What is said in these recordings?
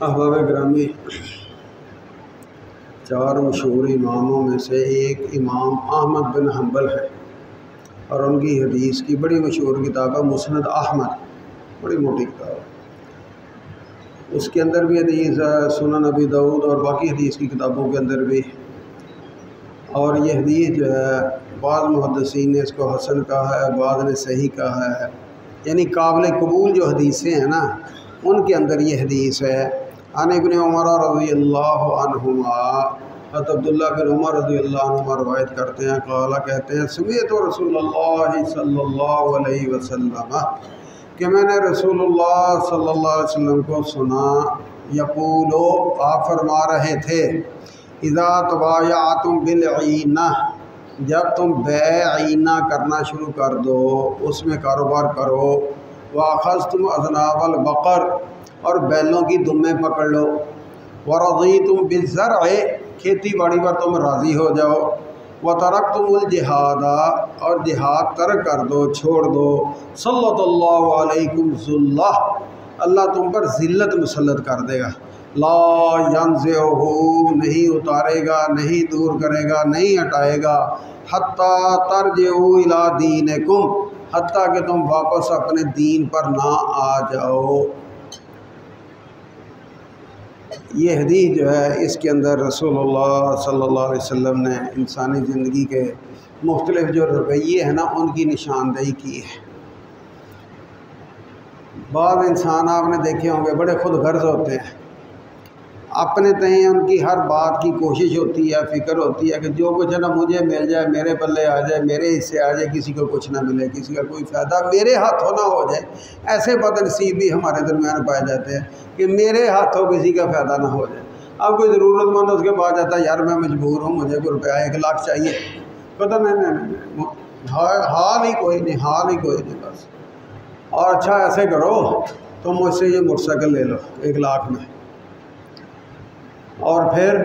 अहबाब ग्रामी, चार मशहूर इमामों में से एक इमाम अहमद बिन हम्बल है और उनकी हदीस की बड़ी मशहूर किताब है मुस्नद अहमद, बड़ी मोटी किताब है। उसके अंदर भी हदीस है, सुनन नबी दाऊद और बाकी हदीस की किताबों के अंदर भी। और ये हदीस जो है बाद मुहद्दिसीन ने इसको हसन कहा है, बाद ने सही कहा है, यानी काबिल कबूल जो हदीसें हैं ना उनके अंदर ये हदीस है। अन इब्न उमर रज़ियल्लाहु अन्हुमा, अब्दुल्लाह बिन उमर रज़ियल्लाहु अन्हुमा रवायत करते हैं, क़ाला कहते हैं, समीअतु रसूलुल्लाह सल्लल्लाहु अलैहि वसल्लम, कि मैंने रसूलुल्लाह सल्लल्लाहु अलैहि वसल्लम को सुना, यक़ूलो, आप फरमा रहे थे, इज़ा तबायअतुम बिलईना, जब तुम बैईना करना शुरू कर दो, उसमें कारोबार करो, वाख़ज़्तुम अज़नाबल बकर, और बैलों की दुम्में पकड़ लो, वरज़ीतुम बिज़्ज़र्अ, खेती बाड़ी पर तुम राज़ी हो जाओ, वतरक्तुमुल जिहादा, और जिहाद तर्क कर दो, छोड़ दो, सल्लल्लाहु अलैकुम ज़ुल्ला, अल्लाह तुम पर ज़िल्लत मुसल्लत कर देगा। ला यंज़िहु, नहीं उतारेगा, नहीं दूर करेगा, नहीं हटाएगा, हत्ता तर्जिउ इला दीनिकुम, हत्ता कि तुम वापस अपने दीन पर ना आ जाओ। ये हदीस जो है इसके अंदर रसूलुल्लाह सल्लल्लाहु अलैहि वसल्लम ने इंसानी ज़िंदगी के मुख्तलिफ़ जो रवैये हैं ना उनकी निशानदेही की है। बाद इंसान आपने देखे होंगे बड़े खुद गर्ज होते हैं, अपने तय उनकी हर बात की कोशिश होती है, फ़िक्र होती है कि जो कुछ है ना मुझे मिल जाए, मेरे पल्ले आ जाए, मेरे हिस्से आ जाए, किसी को कुछ ना मिले, किसी का कोई फ़ायदा मेरे हाथों ना हो जाए। ऐसे बदनसीब भी हमारे दरमियान पाए जाते हैं कि मेरे हाथों किसी का फ़ायदा ना हो जाए। अब कोई ज़रूरतमंद उसके पास जाता है, यार मैं मजबूर हूँ, मुझे कोई रुपया 1 लाख चाहिए, पता नहीं हाल ही कोई नहीं, हाल ही कोई नहीं बस। और अच्छा ऐसे करो तुम मुझसे ये मोटरसाइकिल ले लो 1 लाख में, और फिर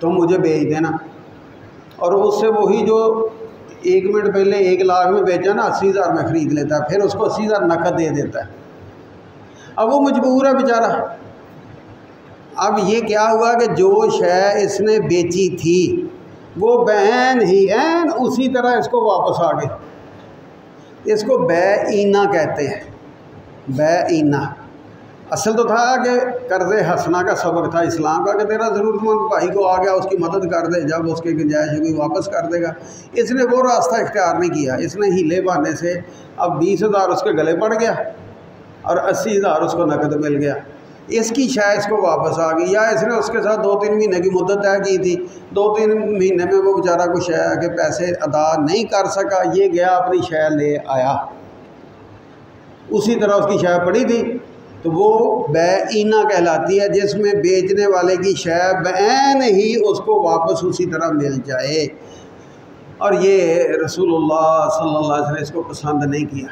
तुम मुझे बेच देना, और उससे वही जो 1 मिनट पहले 1 लाख में बेचा ना 80,000 में ख़रीद लेता है, फिर उसको 80,000 नकद दे देता है। अब वो मजबूर है बेचारा। अब ये क्या हुआ कि जो शय इसने बेची थी वो बैन ही ऐन उसी तरह इसको वापस आ गई। इसको बैईना कहते हैं, बैईना। असल तो था कि कर्ज़ हसना का सबक था इस्लाम का कि तेरा ज़रूरतमंद भाई को आ गया उसकी मदद कर दे, जब उसकी गुंजाइश होगी वापस कर देगा। इसने वो रास्ता इख्तियार नहीं किया, इसने हीले बहाने से अब 20,000 उसके गले पड़ गया और 80,000 उसको नकद मिल गया। इसकी शायद इसको वापस आ गई, या इसने उसके साथ 2-3 महीने की मुद्दत तय की थी, 2-3 महीने में वो बेचारा कुछ शय के पैसे अदा नहीं कर सका, ये गया अपनी शय ले आया, उसी तरह उसकी शय पड़ी थी, तो वो बैईना कहलाती है, जिसमें बेचने वाले की शय बैन ही उसको वापस उसी तरह मिल जाए। और ये रसूलुल्लाह सल्लल्लाहु अलैहि वसल्लम इसको पसंद नहीं किया,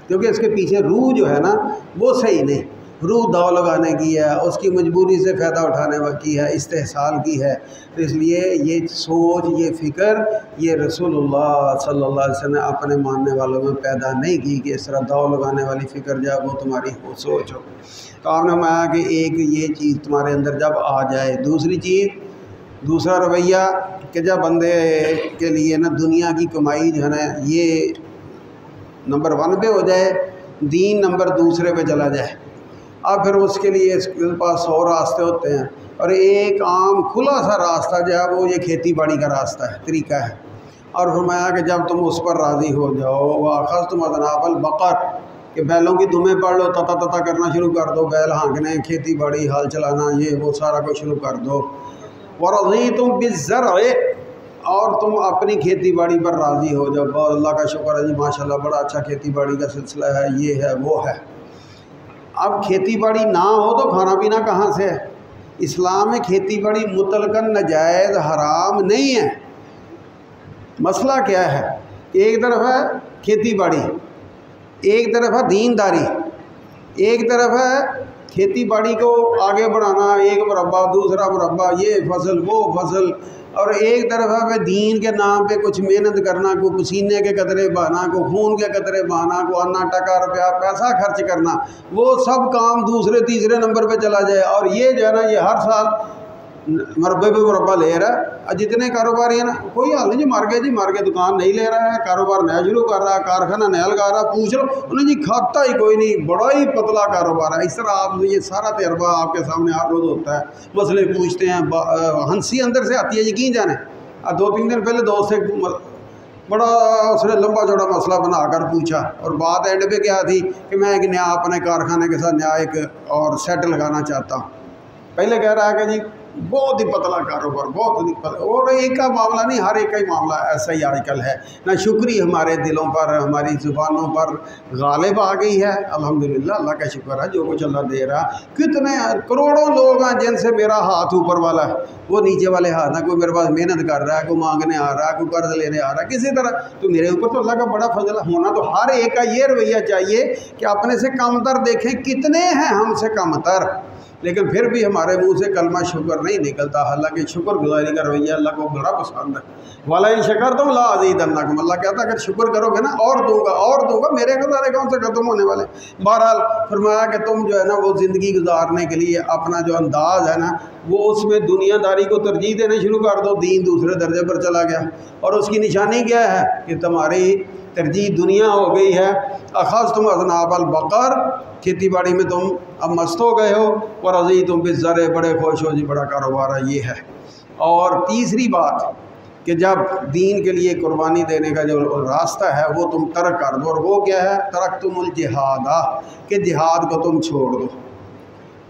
क्योंकि इसके पीछे रूह जो है ना वो सही नहीं। रूह दाव लगाने की है, उसकी मजबूरी से फ़ायदा उठाने की है, इस्तेहसाल की है। तो इसलिए ये सोच, ये फ़िक्र, ये रसूलुल्लाह सल्लल्लाहु अलैहि वसल्लम ने अपने मानने वालों में पैदा नहीं की कि इस तरह दाव लगाने वाली फ़िक्र जो है वो तुम्हारी हो, सोच हो। तो आपने फरमाया कि एक ये चीज़ तुम्हारे अंदर जब आ जाए। दूसरी चीज़, दूसरा रवैया कि जब बंदे के लिए ना दुनिया की कमाई जो है ना ये नंबर 1 पे हो जाए, दीन नंबर दूसरे पे चला जाए। अब फिर उसके लिए इसके पास 100 रास्ते होते हैं और एक आम खुला सा रास्ता जो है वो ये खेती बाड़ी का रास्ता है, तरीका है। और फरमाया कि जब तुम उस पर राज़ी हो जाओ, वाखज़ तुम अज़नाबल बकर, कि बैलों की दुमें पढ़ लो, तता तता करना शुरू कर दो, बैल हाँकने, खेती बाड़ी, हाल चलाना, ये वो सारा कुछ शुरू कर दो। वरज़ीतुम बिज़्ज़रअ, और तुम अपनी खेती बाड़ी पर राज़ी हो जाओ। बहुत अल्लाह का शुक्र है जी, माशाल्लाह बड़ा अच्छा खेती बाड़ी का सिलसिला है, ये है वो है। अब खेती बाड़ी ना हो तो खाना पीना कहाँ से है? इस्लाम में खेती बाड़ी मुतलकन नाजायज़ हराम नहीं है। मसला क्या है? एक तरफ है खेती बाड़ी, एक तरफ है दीनदारी, एक तरफ है खेती बाड़ी को आगे बढ़ाना, एक मुरब्बा दूसरा मुरब्बा, ये फसल वो फसल, और एक तरफ है दीन के नाम पे कुछ मेहनत करना, को पसीने के कतरे बहाना, को खून के कतरे बहाना, को अन्ना टका रुपया पैसा खर्च करना, वो सब काम दूसरे तीसरे नंबर पे चला जाए। और ये जो है ना, ये हर साल मरबे पे मुरब्बा ले रहा है। जितने कारोबारी हैं ना, कोई हाल नहीं जी मार के दुकान नहीं ले रहा है, कारोबार नया शुरू कर रहा है, कारखाना नया लगा रहा है, पूछ लो उन्हें जी खाता ही कोई नहीं, बड़ा ही पतला कारोबार है। इस तरह आप ये सारा तजर्बा आपके सामने हर रोज़ होता है। मसले पूछते हैं, हंसी अंदर से आती है, यकीन जाने। 2-3 दिन पहले दोस्त से बड़ा उसने लंबा चौड़ा मसला बनाकर पूछा, और बात एंड पे क्या थी कि मैं एक नया अपने कारखाने के साथ नया एक और सेट लगाना चाहता हूँ। पहले कह रहा है कि जी बहुत ही पतला कारोबार, बहुत ही और एक का मामला नहीं, हर एक का ही मामला ऐसा ही आजकल है ना। शुक्री हमारे दिलों पर, हमारी ज़ुबानों पर गालिब आ गई है। अल्हम्दुलिल्लाह, अल्लाह का शुक्र है जो कुछ अल्लाह दे रहा। कितने करोड़ों लोग हैं जिनसे मेरा हाथ ऊपर वाला है, वो नीचे वाले हाथ है। कोई मेरे पास मेहनत कर रहा है, कोई मांगने आ रहा है, कोई कर्ज लेने आ रहा है, किसी तरह। तो मेरे ऊपर तो अल्लाह का बड़ा फजल होना। तो हर एक का ये रवैया चाहिए कि अपने से कमतर देखें, कितने हैं हमसे कमतर, लेकिन फिर भी हमारे मुंह से कलमा शुक्र नहीं निकलता। हालांकि शुक्रगुजारी का रवैया अल्लाह को बड़ा पसंद है। वाला इन शकरतुम ला अज़ीदन्नकुम, अल्लाह कहता है अगर शुक्र करोगे ना और दूंगा, मेरे खजाने कौन से ख़त्म होने वाले। बहरहाल फरमाया कि तुम जो है ना वो ज़िंदगी गुजारने के लिए अपना जो अंदाज़ है ना, वो उसमें दुनियादारी को तरजीह देने शुरू कर दो। दीन दूसरे दर्जे पर चला गया, और उसकी निशानी क्या है कि तुम्हारी तरजीह दुनिया हो गई है। अख़ज़ तुम अज़नाबल बकर, खेती बाड़ी में तुम अब मस्त हो गए हो। और अज़ी तुम बिज़्ज़र, बड़े खुश हो जी, बड़ा कारोबार है, ये है। और तीसरी बात कि जब दीन के लिए कुर्बानी देने का जो रास्ता है वो तुम तर्क कर दो, और वो क्या है? तरक्तुमुल जिहादा, कि जिहाद को तुम छोड़ दो।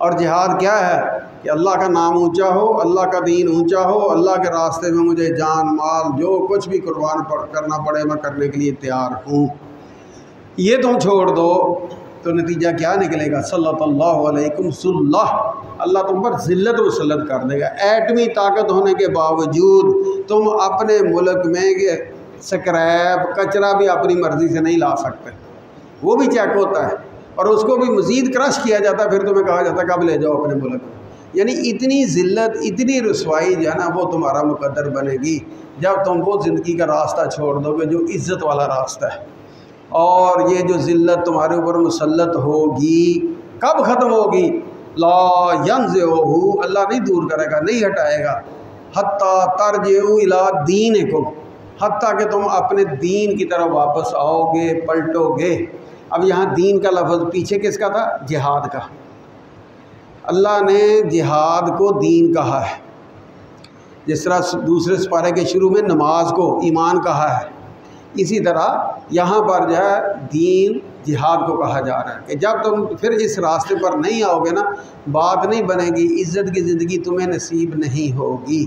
और जिहाद क्या है कि अल्लाह का नाम ऊंचा हो, अल्लाह का दीन ऊंचा हो, अल्लाह के रास्ते में मुझे जान माल जो कुछ भी कुर्बान करना पड़े मैं करने के लिए तैयार हूँ। ये तुम छोड़ दो तो नतीजा क्या निकलेगा? सल्लल्लाहु अलैकुम सुल्लाह, अल्लाह तुम पर ज़िल्लत मुसल्लत कर देगा। एटमी ताकत होने के बावजूद तुम अपने मुल्क में स्क्रैप कचरा भी अपनी मर्ज़ी से नहीं ला सकते, वो भी चेक होता है और उसको भी मज़ीद क्रश किया जाता है। फिर तुम्हें कहा जाता है कब ले जाओ अपने मुल्क। यानी इतनी ज़िल्लत, इतनी रसवाई जो है ना वो तुम्हारा मुकद्दर बनेगी जब तुम वो ज़िंदगी का रास्ता छोड़ दोगे जो इज़्ज़त वाला रास्ता है। और ये जो ज़िल्लत तुम्हारे ऊपर मुसल्लत होगी कब ख़त्म होगी? ला यंज़िहु, अल्लाह नहीं दूर करेगा, नहीं हटाएगा। हत्ता तरजिउ इला दीनिकुम, हत्ता कि तुम अपने दीन की तरफ वापस आओगे, पलटोगे। अब यहाँ दीन का लफ्ज़ पीछे किसका था? जिहाद का। अल्लाह ने जिहाद को दीन कहा है, जिस तरह दूसरे सिपारे के शुरू में नमाज को ईमान कहा है, इसी तरह यहाँ पर जो है दीन जिहाद को कहा जा रहा है कि जब तुम फिर इस रास्ते पर नहीं आओगे ना, बात नहीं बनेगी, इज़्ज़त की ज़िंदगी तुम्हें नसीब नहीं होगी।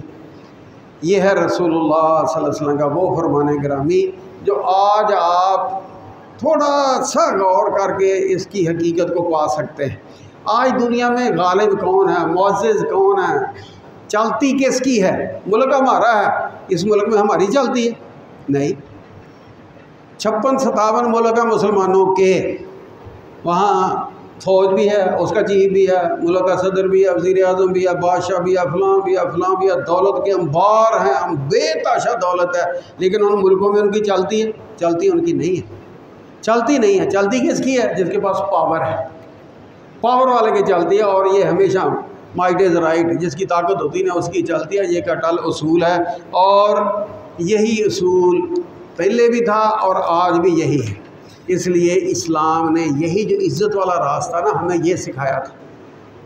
ये है रसूलुल्लाह सल्लल्लाहु अलैहि वसल्लम का वो फरमाने गिरामी जो आज आप थोड़ा सा गौर करके इसकी हकीकत को पा सकते हैं। आज दुनिया में गालिब कौन है, मुअज़्ज़िज़ कौन है, चलती किसकी है? मुल्क हमारा है, इस मुल्क में हमारी चलती है? नहीं। 56-57 मुल्क है मुसलमानों के, वहाँ फ़ौज भी है, उसका चीफ भी है, मुल्क का सदर भी है, वज़ीर आज़म भी है, बादशाह भी है, फलां भी है, फलां भी है, दौलत के अंबार हैं, हम बेताशा दौलत है, लेकिन उन मुल्कों में उनकी चलती है? चलती उनकी नहीं है, चलती नहीं है। चलती किसकी है? जिसके पास पावर है, पावर वाले की चलती है। और ये हमेशा माइट इज़ राइट, जिसकी ताकत होती है ना उसकी चलती है। ये एक अटल उसूल है और यही उसूल पहले भी था और आज भी यही है। इसलिए इस्लाम ने यही जो इज़्ज़त वाला रास्ता ना हमें ये सिखाया था।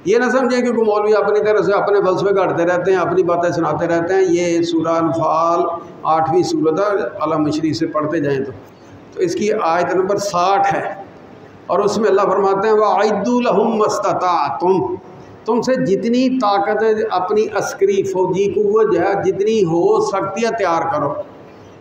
ये ना समझें कि मौलवी अपनी तरह से अपने फलसफे काटते रहते हैं, अपनी बातें सुनाते रहते हैं। ये सूरह अनफाल 8वीं सूरत है, अला मशरी से पढ़ते जाएँ तो इसकी आयत नंबर 60 है और उसमें अल्लाह फरमाते हैं वअइद्दू लहुम मस्तताअतुम, तुमसे जितनी ताकत अपनी अस्करी फौजी कुव्वत जो है जितनी हो सकती है तैयार करो।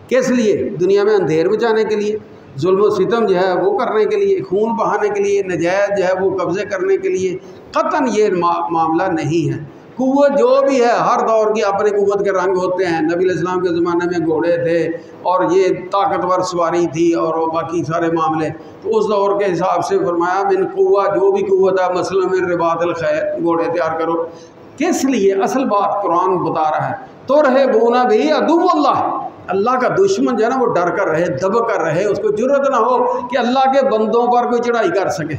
किस लिए? दुनिया में अंधेर बचाने के लिए, जुल्म सितम जो है वो करने के लिए, खून बहाने के लिए, नजायज़ जो है वो कब्ज़े करने के लिए क़तन ये मामला नहीं है। कुव्वत जो भी है हर दौर की अपने कुव्वत के रंग होते हैं। नबी अलैहिस्सलाम के ज़माने में घोड़े थे और ये ताकतवर सवारी थी और बाकी सारे मामले, तो उस दौर के हिसाब से फरमाया मिन कुव्वा, जो भी कुव्वत है मसलन मिन रिबातिल खैर, घोड़े तैयार करो। किस लिए? असल बात कुरान बता रहा है, तुरहिबूना बिही अदुव्वल्लाह, अल्लाह का दुश्मन जो है ना वो डर कर रहे, दब कर रहे, उसको जुर्रत ना हो कि अल्लाह के बंदों पर कोई चढ़ाई कर सके।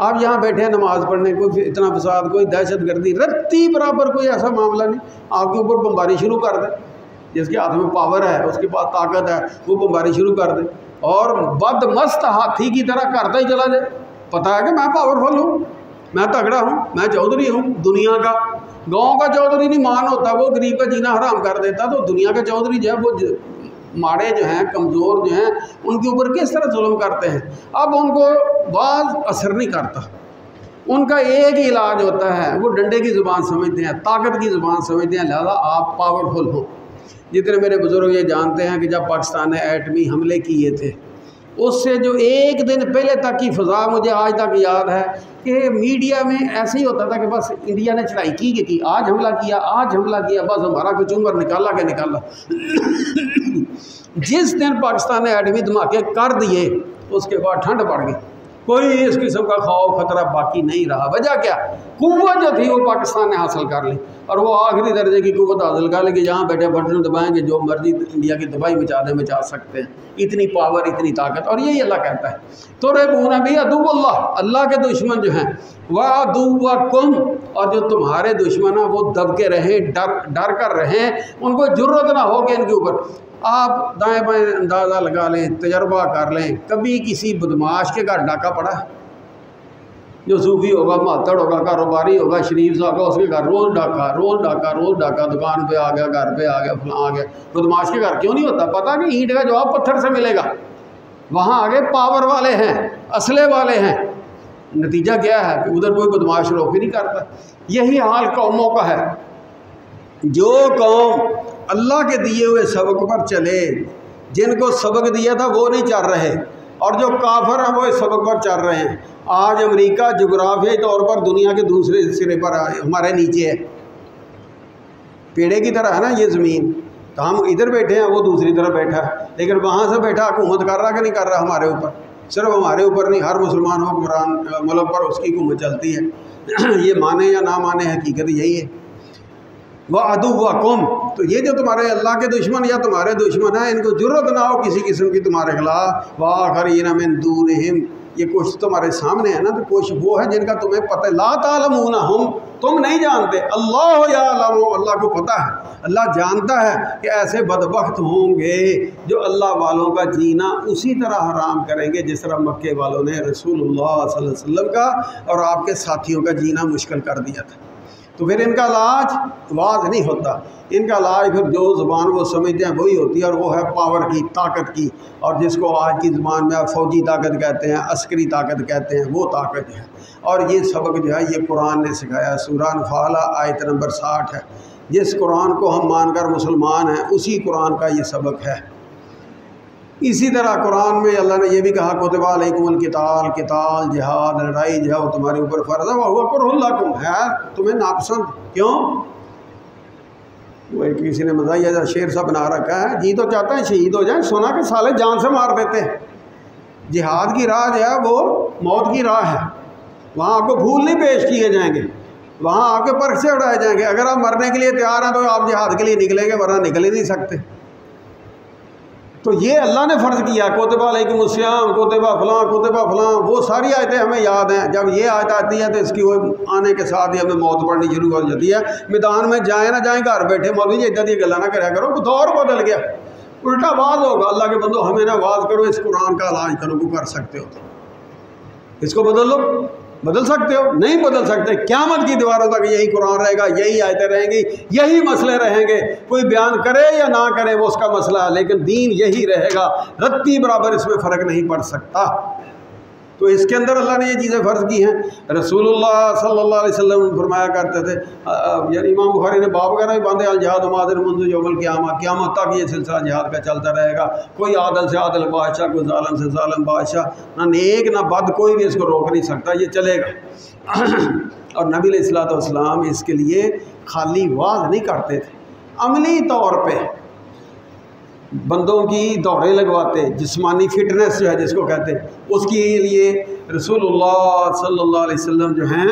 आप यहाँ बैठे हैं नमाज़ पढ़ने, कोई इतना फसाद, कोई दहशत गर्दी, रत्ती बराबर कोई ऐसा मामला नहीं, आपके ऊपर बमबारी शुरू कर दे। जिसके हाथ में पावर है, उसके पास ताकत है, वो बमबारी शुरू कर दे और बदमस्त हाथी की तरह करता ही चला जाए। पता है कि मैं पावरफुल हूँ, मैं तगड़ा हूँ, मैं चौधरी हूँ दुनिया का। गांव का चौधरी नहीं मान होता, वो गरीब का जीना हराम कर देता। तो दुनिया के चौधरी जो है वो माड़े जो हैं, कमज़ोर जो हैं, उनके ऊपर किस तरह जुल्म करते हैं। अब उनको बाज़ असर नहीं करता, उनका एक ही इलाज होता है, वो डंडे की ज़ुबान समझते हैं, ताकत की ज़ुबान समझते हैं। लिहाजा आप पावरफुल हो। जितने मेरे बुज़ुर्ग ये जानते हैं कि जब पाकिस्तान ने एटमी हमले किए थे, उससे जो एक दिन पहले तक की फ़ज़ा मुझे आज तक याद है कि मीडिया में ऐसे ही होता था कि बस इंडिया ने चढ़ाई की आज हमला किया, आज हमला किया, बस हमारा कुछ उम्र निकाला के निकाला। जिस दिन पाकिस्तान ने एटमी धमाके कर दिए उसके बाद ठंड पड़ गई, कोई इस किस्म का खौफ खतरा बाकी नहीं रहा। वजह क्या? कुव्वत जो थी वो पाकिस्तान ने हासिल कर ली और वो आखिरी दर्जे की कुव्वत हासिल कर ली कि जहाँ बैठे बटन दबाएंगे जो मर्जी इंडिया की तबाही मचा सकते हैं। इतनी पावर, इतनी ताकत। और यही अल्लाह कहता है तुरहिबूना बिही अदुव्वल्लाह, अल्लाह के दुश्मन जो हैं, व अदुव्वकुम, और जो तुम्हारे दुश्मन हैं वो दब के रहें, डर कर रहें, उनको जुर्रत ना हो कि इनके ऊपर। आप दाएं बाएं अंदाज़ा लगा लें, तजर्बा कर लें, कभी किसी बदमाश के घर डाका पड़ा है? जो सूफी होगा, मातड़ होगा, कारोबारी होगा, शरीफ सा होगा, उसके घर रोज़ डाका, रोज़ डाका, रोज़ डाका, दुकान पे आ गया, घर पे आ गया, फलां आ गया। बदमाश के घर क्यों नहीं होता? पता कि ईंट का जवाब पत्थर से मिलेगा। वहाँ आगे पावर वाले हैं, असले वाले हैं। नतीजा क्या है कि उधर कोई बदमाश रोक ही नहीं करता। यही हाल कौमों का है। जो कौम अल्लाह के दिए हुए सबक पर चले, जिनको सबक दिया था वो नहीं चल रहे, और जो काफिर हैं वो इस सबक पर चल रहे हैं। आज अमेरिका जोग्राफियाई तौर पर दुनिया के दूसरे सिरे पर हमारे नीचे है, पेड़े की तरह है ना ये ज़मीन। तो हम इधर बैठे हैं, वो दूसरी तरफ बैठा है, लेकिन वहाँ से बैठा हुकूमत कर रहा कि नहीं कर रहा हमारे ऊपर। सिर्फ हमारे ऊपर नहीं, हर मुसलमान हुक्मरान मुल्क पर उसकी हुकूमत चलती है। ये माने या ना माने, हकीकत यही है। वह अदुव्वकुम, तो ये जो तुम्हारे अल्लाह के दुश्मन या तुम्हारे दुश्मन हैं, इनको जुर्रत ना हो किसी किस्म की तुम्हारे खिलाफ। वाखरीन मिन दूनिहिम, ये कुछ तुम्हारे सामने है ना, तो कुछ वो है जिनका तुम्हें पता है। ला तालमूनहुम, तुम नहीं जानते, अल्लाह यालमु, अल्लाह को पता है, अल्लाह जानता है कि ऐसे बदबख्त होंगे जो अल्लाह वालों का जीना उसी तरह हराम करेंगे जिस तरह मक्के वालों ने रसूलुल्लाह सल्लल्लाहु अलैहि वसल्लम का और आपके साथियों का जीना मुश्किल कर दिया था। तो फिर इनका इलाज वाज नहीं होता, इनका इलाज फिर जो ज़ुबान वो समझते हैं वही होती है, और वो है पावर की, ताकत की। और जिसको आज की ज़ुबान में आप फ़ौजी ताकत कहते हैं, अस्करी ताकत कहते हैं, वो ताकत है। और ये सबक जो है ये कुरान ने सिखाया। सूरह अनफाल आयत नंबर 60 है। जिस कुरान को हम मानकर मुसलमान हैं उसी कुरान का ये सबक है। इसी तरह कुरान में अल्लाह ने यह भी कहा कुतिबा अलैकुमुल क़िताल, क़िताल जिहाद, लड़ाई जो है वो तुम्हारे ऊपर फ़र्ज़ है, वहुवा कुरहुल लकुम, है तुम्हें नापसंद। क्यों? वो किसी ने मज़ाहिया शेर सा बना रखा है, जी तो चाहता है शहीद हो जाए, सुना के साले जान से मार देते हैं। जिहाद की राह जो है वो मौत की राह है। वहाँ आपको फूल नहीं पेश किए जाएंगे, वहाँ आपके पर्ख से उड़ाए जाएंगे। अगर आप मरने के लिए तैयार हैं तो आप जिहाद के लिए निकलेंगे, वरना निकल ही नहीं सकते। तो ये अल्लाह ने फ़र्ज़ किया, कोतिबा अलैकुमुस्सियाम, कोतिबा फलां, वो सारी आयतें हमें याद हैं। जब ये आयत आती है तो इसकी वो आने के साथ ही हमें मौत पड़नी शुरू हो जाती है। मैदान में जाएँ ना जाएँ, घर बैठे मौलवी जी इतना दी गल्ला ना कराया करो, दौर बदल गया, उल्टा वाज होगा। अल्लाह के बंदो हमें ना वाज करो, इस कुरान का इलाज करो, को कर सकते हो तो इसको बदल लो, बदल सकते हो? नहीं बदल सकते। क़यामत की दीवारों तक यही कुरान रहेगा, यही आयतें रहेंगी, यही मसले रहेंगे। कोई बयान करे या ना करे वो उसका मसला है, लेकिन दीन यही रहेगा, रत्ती बराबर इसमें फ़र्क नहीं पड़ सकता। तो इसके अंदर अल्लाह ने ये चीज़ें फ़र्ज़ की हैं। रसूलुल्लाह सल्लल्लाहु अलैहि वसल्लम फरमाया करते थे, यानी इमाम बुखारी ने बाब वगैरह भी बांधे, अल जिहाद मादिर मुंज़ यौमल क़यामत तक ये सिलसिला जिहाद का चलता रहेगा। कोई आदल से आदल बादशाह, कोई ज़ालिम से ज़ालिम बादशाह, ना नेक ना बद, कोई भी इसको रोक नहीं सकता, ये चलेगा। और नबी अलैहिस्सलातु वस्सलाम इसके लिए खाली वाज़ नहीं करते थे, अमली तौर पर बंदों की दौड़ें लगवाते, जिस्मानी फ़िटनेस जो है जिसको कहते हैं, उसके लिए रसूलुल्लाह सल्लल्लाहु अलैहि वसल्लम जो हैं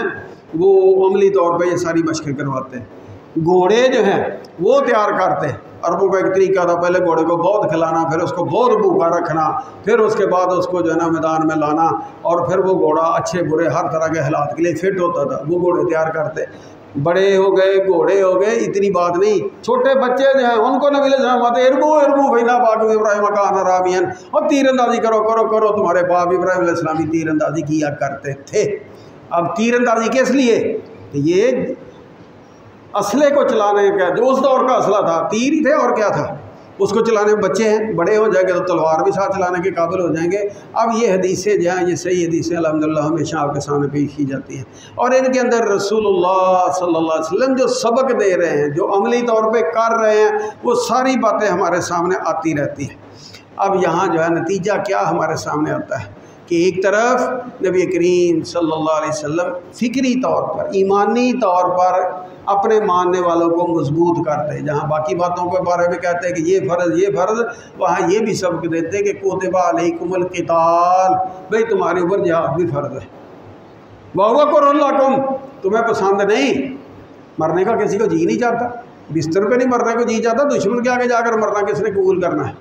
वो अमली तौर पे ये सारी मशक़ें करवाते हैं। घोड़े जो हैं वो तैयार करते हैं। अरबों का एक तरीका था, पहले घोड़े को बहुत खिलाना, फिर उसको बहुत भूखा रखना, फिर उसके बाद उसको जो है ना मैदान में लाना, और फिर वो घोड़ा अच्छे बुरे हर तरह के हालात के लिए फ़िट होता था। वो घोड़े तैयार करते, बड़े हो गए, घोड़े हो गए, इतनी बात नहीं, छोटे बच्चे जो हैं उनको नबी अलैहि इरबू भैना बाग इब्राहिम काना रामियन, और तीरंदाजी करो करो करो, तुम्हारे बाप इब्राहिम अलैहिस्सलाम तीरंदाजी किया करते थे। अब तीरंदाजी किस लिए? ये असले को चलाने का, जो उस दौर का असला था, तीर ही थे और क्या था। उसको चलाने में बच्चे हैं, बड़े हो जाएंगे तो तलवार भी साथ चलाने के काबिल हो जाएंगे। अब ये हदीसें जो हैं, ये सही हदीसें अल्हम्दुलिल्लाह हमेशा आपके सामने पेश की जाती हैं, और इनके अंदर रसूलुल्लाह सल्लल्लाहु अलैहि वसल्लम जो सबक दे रहे हैं, जो अमली तौर पे कर रहे हैं, वो सारी बातें हमारे सामने आती रहती हैं। अब यहाँ जो है नतीजा क्या हमारे सामने आता है कि एक तरफ नबी करीम सल्लल्लाहु अलैहि वसल्लम फ़िक्री तौर पर, ईमानी तौर पर अपने मानने वालों को मजबूत करते हैं। जहाँ बाकी बातों के बारे में कहते हैं कि ये फ़र्ज़, वहाँ ये भी सबक देते हैं कि कुतिबा अलैकुमुल क़िताल, भाई तुम्हारे ऊपर जिहाद भी फ़र्ज़ है। वहुवा कुर्हुल्लकुम, तुम्हें पसंद नहीं, मरने का किसी को जी नहीं चाहता, बिस्तर पे नहीं मरने को जी चाहता, दुश्मन के आगे जाकर मरना किसने कबूल करना है?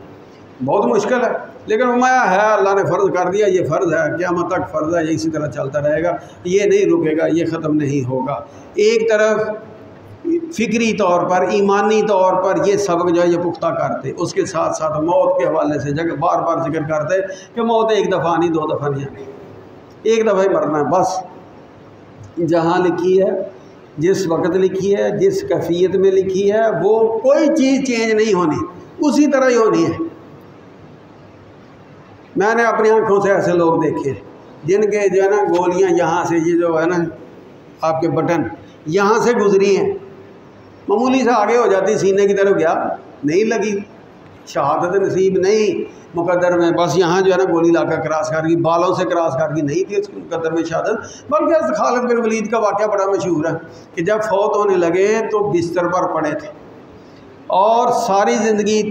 बहुत मुश्किल है। लेकिन उमाया है, अल्लाह ने फ़र्ज़ कर दिया, ये फ़र्ज़ है, क़यामत तक फ़र्ज़ है, ये इसी तरह चलता रहेगा, ये नहीं रुकेगा, ये ख़त्म नहीं होगा। एक तरफ फ़िक्री तौर पर, ईमानी तौर पर ये सबक जो है ये पुख्ता करते, उसके साथ साथ मौत के हवाले से जगह बार बार जिक्र करते कि मौत एक दफ़ा नहीं, दो दफ़ा नहीं आनी, एक दफ़ा ही मरना है बस। जहाँ लिखी है, जिस वक्त लिखी है, जिस कैफियत में लिखी है, वो कोई चीज़ चेंज नहीं होनी, उसी तरह ही होनी है। मैंने अपनी आँखों से ऐसे लोग देखे जिनके जो है ना गोलियाँ यहाँ से, ये जो है ना आपके बटन यहाँ से गुजरी हैं, मामूली से आगे हो जाती, सीने की तरफ गया, नहीं लगी, शहादत नसीब नहीं मुकद्दर में, बस यहाँ जो है ना गोली लाकर क्रॉस कर गई, बालों से क्रॉस कर गई, नहीं थी उसके मुकद्दर में शहादत। बल्कि खालिद बिन वलीद का वाक़या बड़ा मशहूर है कि जब फौत होने लगे तो बिस्तर पर पड़े थे, और सारी ज़िंदगी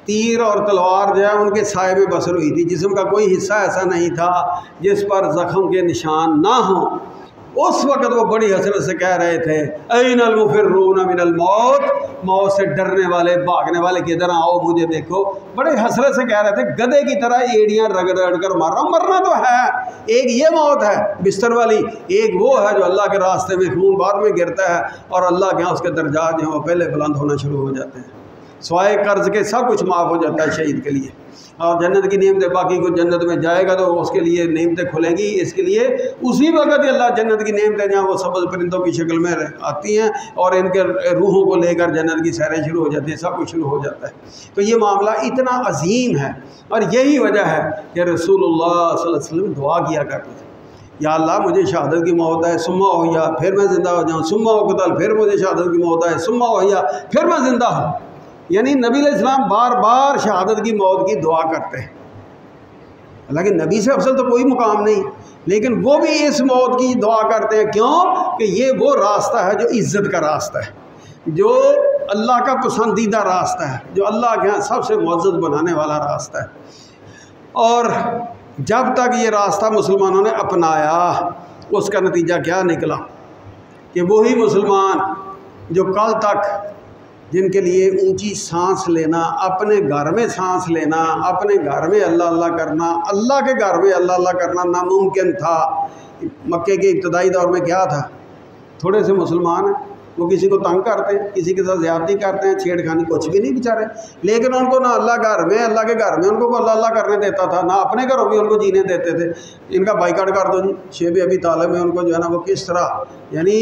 तीर और तलवार जो है उनके साए में बसर हुई थी, जिस्म का कोई हिस्सा ऐसा नहीं था जिस पर ज़ख़म के निशान ना हों। उस वक़्त वो बड़ी हसरत से कह रहे थे, ऐनल मुफ़िर्रून मिनल मौत, मौत से डरने वाले, भागने वाले किधर आओ, मुझे देखो। बड़े हसरत से कह रहे थे, गधे की तरह एड़ियाँ रगड़ रगड़ कर मार रहा हूँ, मरना तो है। एक ये मौत है बिस्तर वाली, एक वो है जो अल्लाह के रास्ते में खून बाद में गिरता है, और अल्लाह के यहाँ उसके दर्जात जो हैं वो पहले बुलंद होना शुरू हो जाते हैं। स्वाय कर्ज़ के सब कुछ माफ़ हो जाता है शहीद के लिए, और जन्नत की नेमतें, बाकी को जन्नत में जाएगा तो उसके लिए नेमतें खुलेंगी, इसके लिए उसी वक्त ही अल्लाह जन्नत की नेमतें जहाँ वो सब्ज़ परिंदों की शक्ल में आती हैं, और इनके रूहों को लेकर जन्नत की सैरें शुरू हो जाती हैं, सब कुछ शुरू हो जाता है। तो ये मामला इतना अजीम है, और यही वजह है कि रसूलुल्लाह सल्लल्लाहु अलैहि वसल्लम दुआ किया करते थे, या अल्लाह मुझे शहादत की मौत है, सुम्मा हो या फिर मैं ज़िंदा हो जाऊँ, सुम्मा हो कतल, फिर मुझे शहादत की मौत है, सुम्मा हो या फिर मैं ज़िंदा हूँ। यानी नबी अलैहिस्सलाम बार बार शहादत की मौत की दुआ करते हैं। हालांकि नबी से अफसल तो कोई मुकाम नहीं, लेकिन वो भी इस मौत की दुआ करते हैं। क्यों? कि ये वो रास्ता है जो इज़्ज़त का रास्ता है, जो अल्लाह का पसंदीदा रास्ता है, जो अल्लाह के यहाँ सबसे मुअज़्ज़ज़ बनाने वाला रास्ता है। और जब तक ये रास्ता मुसलमानों ने अपनाया, उसका नतीजा क्या निकला कि वही मुसलमान जो कल तक जिनके लिए ऊंची सांस लेना, अपने घर में सांस लेना, अपने घर में अल्लाह अल्लाह करना, अल्लाह के घर में अल्लाह अल्लाह करना नामुमकिन था। मक्के के इब्तदाई दौर में क्या था, थोड़े से मुसलमान हैं, वो किसी को तंग करते हैं, किसी के साथ ज़्यादती करते हैं, छेड़खानी कुछ भी नहीं बेचारे, लेकिन उनको ना अल्लाह घर में, अल्लाह के घर में उनको अल्लाह अल्लाह करने देता था, ना अपने घरों में उनको जीने देते थे। इनका बाइकाट कर दो जी। शेब अबी तालिब में उनको जो है ना वो किस तरह, यानी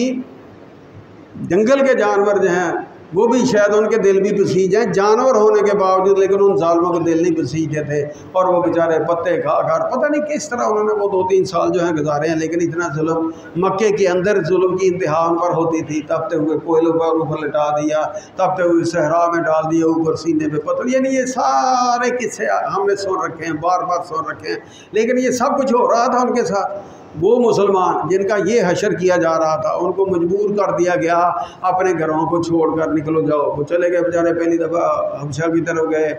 जंगल के जानवर जो हैं वो भी शायद उनके दिल भी पसीज हैं जानवर होने के बावजूद, लेकिन उन जालिमों के दिल नहीं पसीजते थे, और वो बेचारे पत्ते खा कर पता नहीं किस तरह उन्होंने वो 2-3 साल जो हैं गुजारे हैं। लेकिन इतना जुल्म मक्के के अंदर जुल्म की इंतहा उन पर होती थी। तपते हुए कोयलों पर ऊपर लिटा दिया, तपते हुए सहरा में डाल दिया, ऊपर सीने पे पत्थर, यानी ये सारे किस्से हमने सुन रखे हैं, बार बार सुन रखे हैं। लेकिन ये सब कुछ हो रहा था उनके साथ। वो मुसलमान जिनका ये हशर किया जा रहा था, उनको मजबूर कर दिया गया अपने घरों को छोड़कर निकलो जाओ। वो चले गए बेचारे, पहली दफ़ा हबशा की तरफ गए,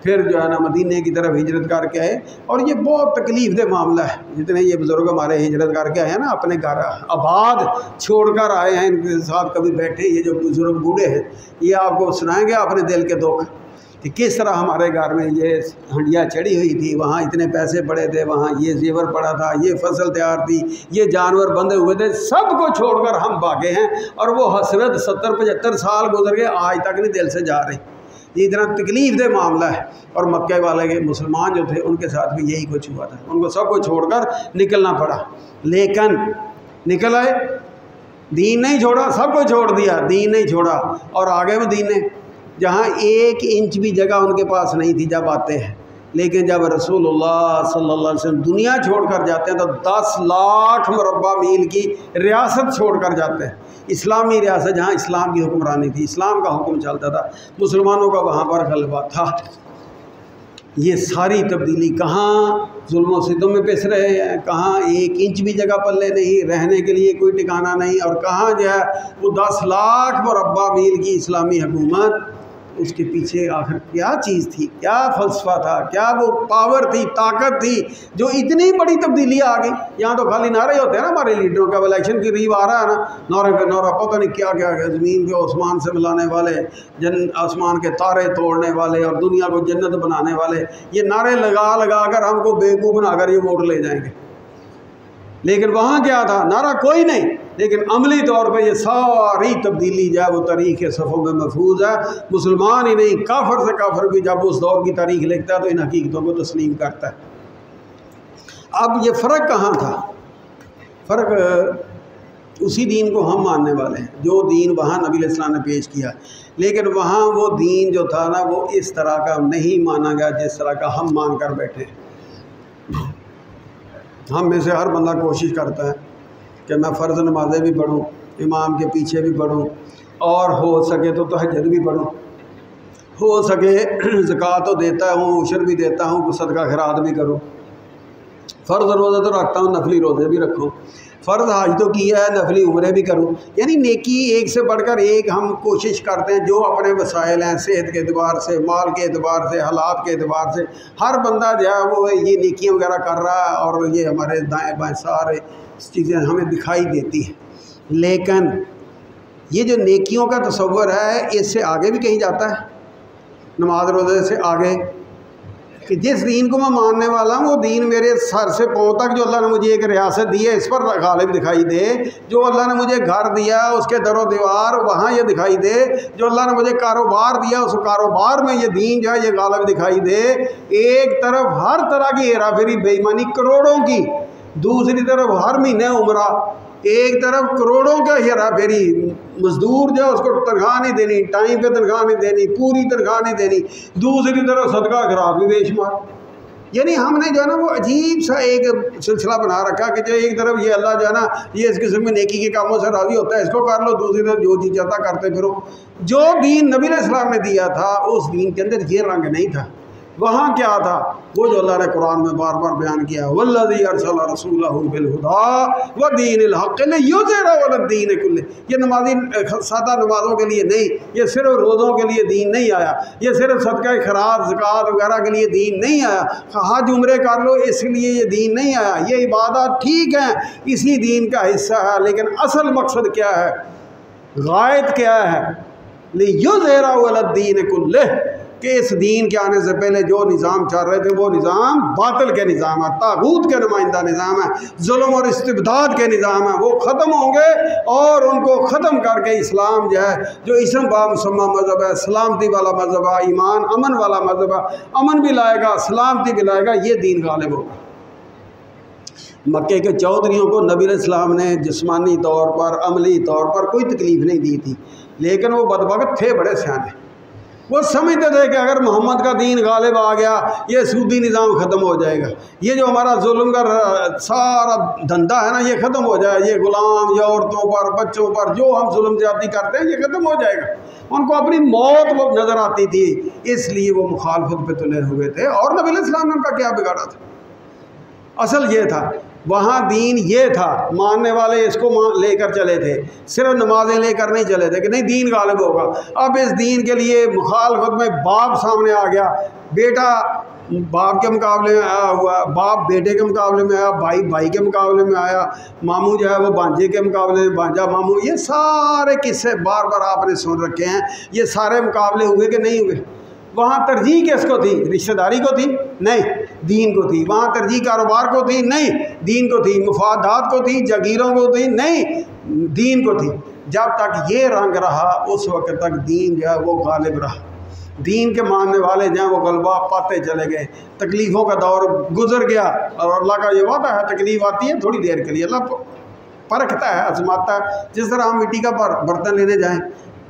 फिर जो है ना मदीने की तरफ हिजरत करके आए। और ये बहुत तकलीफ दे मामला है, जितने ये बुज़ुर्ग हमारे हिजरत करके आए हैं ना, अपने घर आबाद छोड़कर आए हैं, इनके साथ कभी बैठे ये जो बुज़ुर्ग बूढ़े हैं, ये आपको सुनाएंगे अपने दिल के दुख कि किस तरह हमारे घर में ये हंडिया चढ़ी हुई थी, वहाँ इतने पैसे पड़े थे, वहाँ ये जेवर पड़ा था, ये फसल तैयार थी, ये जानवर बंधे हुए थे, सब को छोड़कर हम भागे हैं। और वो हसरत 70-75 साल गुजर गए, आज तक नहीं दिल से जा रही। ये इतना तकलीफ दे मामला है। और मक्के वाले के मुसलमान जो थे उनके साथ भी यही कुछ हुआ था, उनको सब को छोड़कर निकलना पड़ा। लेकिन निकल आए, दीन नहीं छोड़ा, सब को छोड़ दिया, दीन नहीं छोड़ा। और आगे में दीन ने जहाँ 1 इंच भी जगह उनके पास नहीं थी जब आते हैं, लेकिन जब रसूलुल्लाह सल्लल्लाहु अलैहि वसल्लम दुनिया छोड़कर जाते हैं तो 10 लाख मुरब्बा मील की रियासत छोड़कर जाते हैं। इस्लामी रियासत जहाँ इस्लाम की हुक्मरानी थी, इस्लाम का हुक्म चलता था, मुसलमानों का वहाँ पर गलबा था। ये सारी तब्दीली कहाँ जुल्म सितम में पिस रहे हैं, कहाँ 1 इंच भी जगह पल्ले नहीं, रहने के लिए कोई ठिकाना नहीं, और कहाँ जो है वो 10 लाख मुरब्बा मील की इस्लामी हुकूमत। उसके पीछे आखिर क्या चीज़ थी, क्या फ़लसफ़ा था, क्या वो पावर थी, ताकत थी जो इतनी बड़ी तब्दीली आ गई। यहाँ तो खाली नारे होते हैं ना हमारे लीडरों का, इलेक्शन की रीव आ रहा है ना, नारे पे नारा, पता नहीं क्या क्या है, ज़मीन को आसमान से मिलाने वाले, आसमान के तारे तोड़ने वाले और दुनिया को जन्नत बनाने वाले, ये नारे लगा लगा कर हमको बेवकूफ़ बनाकर ये वोट ले जाएंगे। लेकिन वहाँ क्या था, नारा कोई नहीं, लेकिन अमली तौर पे ये सारी तब्दीली जो है वो तारीख़ के सफ़ों में महफूज है। मुसलमान ही नहीं, काफर से काफर भी जब उस दौर की तारीख़ लिखता है तो इन हकीकतों को तस्लीम करता है। अब ये फ़र्क कहाँ था, फ़र्क उसी दीन को हम मानने वाले हैं जो दीन वहाँ नबी अलैहि सलाम ने पेश किया, लेकिन वहाँ वो दीन जो था ना वो इस तरह का नहीं माना गया जिस तरह का हम मान कर बैठे। हम में से हर बंदा कोशिश करता है कि मैं फ़र्ज़ नमाज़ें भी पढ़ूँ, इमाम के पीछे भी पढ़ूँ, और हो सके तो तहज्जुद भी पढ़ूँ, हो सके ज़कात तो देता हूँ, उशर भी देता हूँ, सदका खैरात भी करूँ, फ़र्ज़ रोज़े तो रखता हूँ, नफली रोज़े भी रखूँ, फ़र्ज़ हज तो किया है, नफली उम्रे भी करूँ। यानी नेकी एक से बढ़कर एक हम कोशिश करते हैं, जो अपने वसाइल हैं, सेहत के एतबार से, माल के एतबार से, हालात के एतबार से, हर बंदा जो है वो ये नेकियां वगैरह कर रहा है, और ये हमारे दाएँ बाएँ सारे चीज़ें हमें दिखाई देती हैं। लेकिन ये जो नेकियों का तसव्वुर है, इससे आगे भी कहीं जाता है, नमाज रोज़े से आगे, कि जिस दीन को मैं मानने वाला हूँ वो दीन मेरे सर से पाँव तक, जो अल्लाह ने मुझे एक रियासत दी है इस पर गालिब दिखाई दे, जो अल्लाह ने मुझे घर दिया उसके दरो दीवार वहाँ ये दिखाई दे, जो अल्लाह ने मुझे कारोबार दिया उस कारोबार में ये दीन जो है ये गालिब दिखाई दे। एक तरफ हर तरह की हेरा फेरी बेईमानी करोड़ों की, दूसरी तरफ हर महीने उम्रा, एक तरफ करोड़ों का हेरा फेरी, मजदूर जो है उसको तनख्वाह नहीं देनी, टाइम पे तनख्वाह नहीं देनी, पूरी तनख्वाह नहीं देनी, दूसरी तरफ सदका खराब भी बेशुमार। यानी हमने जो है ना वो अजीब सा एक सिलसिला बना रखा कि जो एक तरफ ये अल्लाह जो है ना ये इस किस्म में नेकी के कामों से राज़ी होता है, इसको कर लो, दूसरी तरफ जो जी चाहता करते फिरो। जो दीन नबी अलैहि सलाम ने दिया था उस दीन के अंदर ये रंग नहीं था। वहाँ क्या था, वो जो अल्लाह ने कुरान में बार बार बयान किया, वल्लज़ी अरसला रसूलहु बिल हुदा व दीनिल हक़ लियुज़हिरहु अला दीन कुल्ली। ये नमाजी सादा नमाज़ों के लिए नहीं, ये सिर्फ रोज़ों के लिए दीन नहीं आया, ये सिर्फ सदका खैरात ज़कात वगैरह के लिए दीन नहीं आया, हज उम्रे कर लो इसलिए ये दीन नहीं आया। ये इबादत ठीक है, इसी दीन का हिस्सा है, लेकिन असल मकसद क्या है, गायत क्या है, लियुज़हिरहु अला दीन कुल्ली, कि इस दीन के आने से पहले जो निज़ाम चल रहे थे वो निज़ाम बातिल के निज़ाम है, तागूत के नुमाइंदा निज़ाम है, जुल्म और इस्तिबदाद के निज़ाम है, वो ख़त्म होंगे और उनको ख़त्म करके इस्लाम जो है, जो इसम बा मुसम्मा मज़हब है, सलामती वाला मज़हब है, ईमान अमन वाला मज़हब है, अमन भी लाएगा सलामती भी लाएगा, ये दीन गालिब होगा। मक्के के चौधरियों को नबी अलैहिस्सलाम ने जिस्मानी तौर पर अमली तौर पर कोई तकलीफ़ नहीं दी थी, लेकिन वो बदबख्त थे बड़े सियाने। वो समझते थे कि अगर मोहम्मद का दीन गालिब आ गया ये सूदी निज़ाम ख़त्म हो जाएगा, ये जो हमारा जुल्म का सारा धंधा है ना ये ख़त्म हो जाएगा, ये ग़ुलाम या औरतों पर बच्चों पर जो हम जुल्म ज़्यादती करते हैं ये ख़त्म हो जाएगा। उनको अपनी मौत वो नज़र आती थी, इसलिए वो मुखालफत पे तुले हुए थे। और नबी अलैहिस्सलाम ने उनका क्या बिगाड़ा था, असल ये था, वहाँ दीन ये था, मानने वाले इसको लेकर चले थे, सिर्फ नमाजें लेकर नहीं चले थे कि नहीं दीन गालिब होगा। अब इस दीन के लिए मुखालफत में बाप सामने आ गया, बेटा बाप के मुकाबले में आया हुआ, बाप बेटे के मुकाबले में आया, भाई भाई के मुकाबले में आया, मामू जो है वो भांजे के मुकाबले में भांजा मामू, ये सारे किस्से बार बार आपने सुन रखे हैं। ये सारे मुकाबले हुए कि नहीं हुए? वहाँ तरजीह किसको थी, रिश्तेदारी को थी? नहीं, दीन को थी। वहाँ तरजीह कारोबार को थी? नहीं, दीन को थी। मुफादात को थी? जागीरों को थी? नहीं, दीन को थी। जब तक ये रंग रहा उस वक्त तक दीन जो है वो गालिब रहा, दीन के मानने वाले जो हैं वो गलबा पाते चले गए। तकलीफ़ों का दौर गुजर गया और अल्लाह का ये वादा है, तकलीफ़ आती है थोड़ी देर के लिए, अल्लाह परखता है, आजमाता है। जिस तरह हम मिट्टी का बर्तन लेने जाएँ,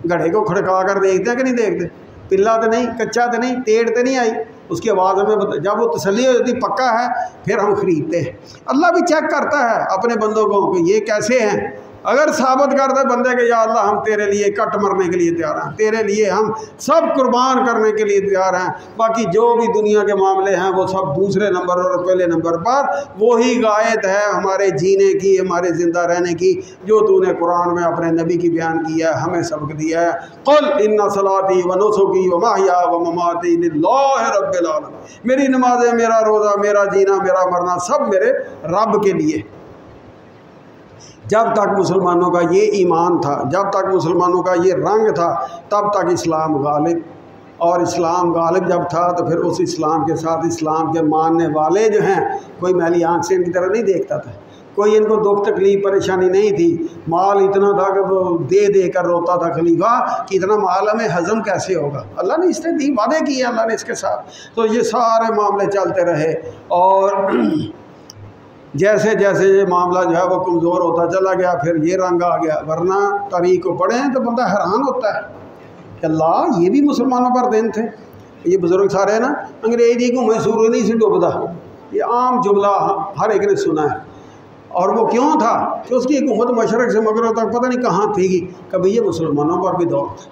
घड़े को खड़का कर देखते हैं कि नहीं देखते, पिल्ला तो नहीं, कच्चा तो नहीं, टेढ़ तो नहीं आई, उसके बाद हमें जब वो तसल्ली हो जाती पक्का है फिर हम ख़रीदते हैं। अल्लाह भी चेक करता है अपने बंदों को कि ये कैसे हैं। अगर साबित कर दे बंदे के या अल्लाह हम तेरे लिए कट मरने के लिए तैयार हैं, तेरे लिए हम सब कुर्बान करने के लिए तैयार हैं, बाकी जो भी दुनिया के मामले हैं वो सब दूसरे नंबर और पहले नंबर पर, वही गायत है हमारे जीने की, हमारे ज़िंदा रहने की, जो तूने कुरान में अपने नबी की बयान किया है, हमें सबक दिया है। कुल इन्ना सलाती व नुसुकी व महया व ममाती लिल्लाहि रब्बिल आलमीन, मेरी नमाज़ें, मेरा रोज़ा, मेरा जीना, मेरा मरना सब मेरे रब के लिए। जब तक मुसलमानों का ये ईमान था, जब तक मुसलमानों का ये रंग था, तब तक इस्लाम गालिब। और इस्लाम गालिब जब था तो फिर उस इस्लाम के साथ इस्लाम के मानने वाले जो हैं, कोई मैली आँख से इनकी तरह नहीं देखता था, कोई इनको दुख तकलीफ परेशानी नहीं थी। माल इतना था कि वो दे दे कर रोता था खलीफा कि इतना माल हमें हज़म कैसे होगा। अल्लाह ने इसने दी, वादे किए अल्लाह ने इसके साथ, तो ये सारे मामले चलते रहे। और जैसे जैसे ये मामला जो है वो कमज़ोर होता चला गया, फिर ये रंग आ गया। वरना तारीख़ को पढ़ें तो बंदा हैरान होता है कि अल्लाह ये भी मुसलमानों पर दिन थे। ये बुज़ुर्ग सारे ना अंग्रेज़ी को मैसूर नहीं से डूबदा, ये आम जुमला हर एक ने सुना है। और वो क्यों था कि उसकी हुकूमत मशरक़ से मगरब तक पता नहीं कहाँ थी, कभी ये मुसलमानों पर भी दौर था।